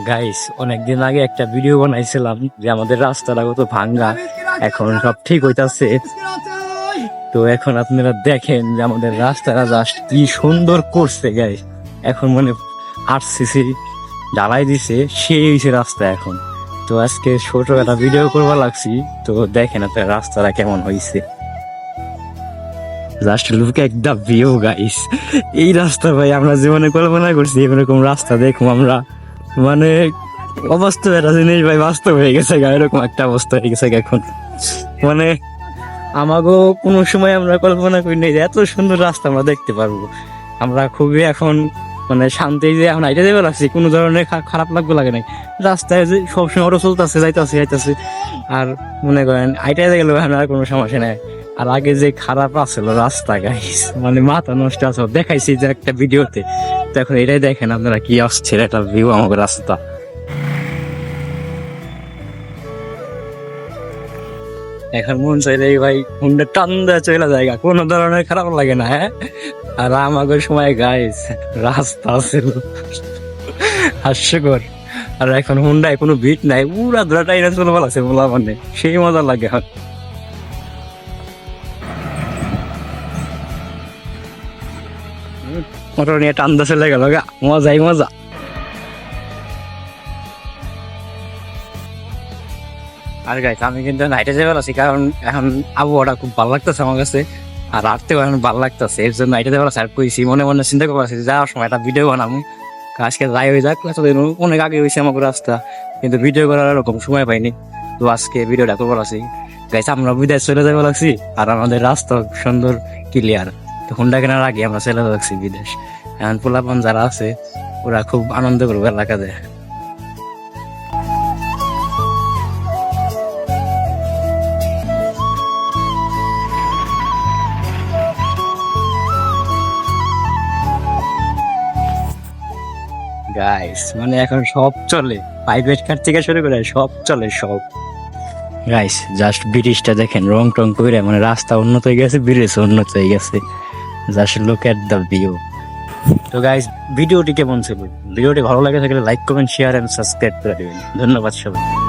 Guys অনেকদিন আগে একটা ভিডিও বানাইছিলাম যে আমাদের রাস্তাটা কত ভাঙ্গা, এখন সব ঠিক হইতাছে। তো এখন আপনারা দেখেন যে আমাদের রাস্তাটা জাস্ট কি সুন্দর করছে গাইস। এখন মানে আরসিসি ঢালাই দিছে, সেই হইছে রাস্তা এখন। তো আজকে ছোট একটা ভিডিও করবা লাগছি, তো দেখেন আপনার রাস্তাটা কেমন হয়েছে। Just look at the view guys. এই রাস্তা ভাই আমরা জীবনে কল্পনা করছি এরকম রাস্তা দেখবো আমরা, মানে অবাস্তব একটা জিনিস ভাই বাস্তব হয়ে গেছে গা, এরকম একটা অবস্থা হয়ে গেছে এখন। মানে আমাকেও কোনো সময় আমরা কল্পনা করি নাই যে এত সুন্দর রাস্তা আমরা দেখতে পারবো। আমরা খুবই এখন মানে শান্তি যে এখন আইটা যাবে লাগছি, কোনো ধরনের খারাপ লাগবে লাগে নাই। রাস্তায় যে সবসময় অটো চলতেছে, যাইতেছে আর মনে করেন আইটা গেলেও এখন আর কোনো সমস্যা নাই। আর আগে যে খারাপ আছিল রাস্তা গাইস, মানে মাথা নষ্ট আছে, দেখাইছি যে একটা ভিডিওতে। তো এখন এটাই দেখেন আপনারা কি আসছে একটা ভিউ আমাকে রাস্তা। এখন মন চাইলে ভাই হুন্ডা টান দেওয়া চলে জায়গা, কোনো ধরনের খারাপ লাগে না। হ্যাঁ, আর আমাকে সময় গাইস রাস্তা ছিল হাস্যকর। আর এখন হুন্ডায় কোনো ভিট নাই, পুরা ধরাটাই না চলে ভালো আছে বলা, মানে সেই মজা লাগে এখন। মোটর নিয়ে টান্দা চলে গেল গা, মজাই মজা। আর গাইস আমি কিন্তু নাইটে যাবার আছি, কারণ এখন আবহাওয়াটা খুব ভালো লাগতেছে আমার কাছে, আর রাততেও এখন ভালো লাগতেছে। এর জন্য নাইটে যাবার স্যার কইছি, মনে মনে চিন্তা করছি যাওয়ার সময় একটা ভিডিও বানাবো। আজকে যাই হয়ে যাক, অনেক আগে হয়েছে আমাকে রাস্তা, কিন্তু ভিডিও করার এরকম সময় পাইনি। তো আজকে ভিডিওটা করবার আছি গাইস। আমরা বিদেশ চলে যাবো লাগছি, আর আমাদের রাস্তা সুন্দর ক্লিয়ার। তো হুন্ডা কেনার আগে আমরা চলে যাচ্ছি বিদেশ। এখন পোলাপান যারা আছে ওরা খুব আনন্দ করবে এলাকা দেয়। গাইস মানে এখন সব চলে, প্রাইভেট কার থেকে শুরু করে সব চলে সব। গাইস জাস্ট ব্রিটিশটা দেখেন, রং টং করে মানে রাস্তা উন্নত হয়ে গেছে, ব্রিজ উন্নত হয়ে গেছে। Just look at the view. তো গাইস ভিডিওটি কেমন ছিল? ভিডিওটি ভালো লাগে থাকলে like comment share and subscribe করে দেবেন। ধন্যবাদ সবাই।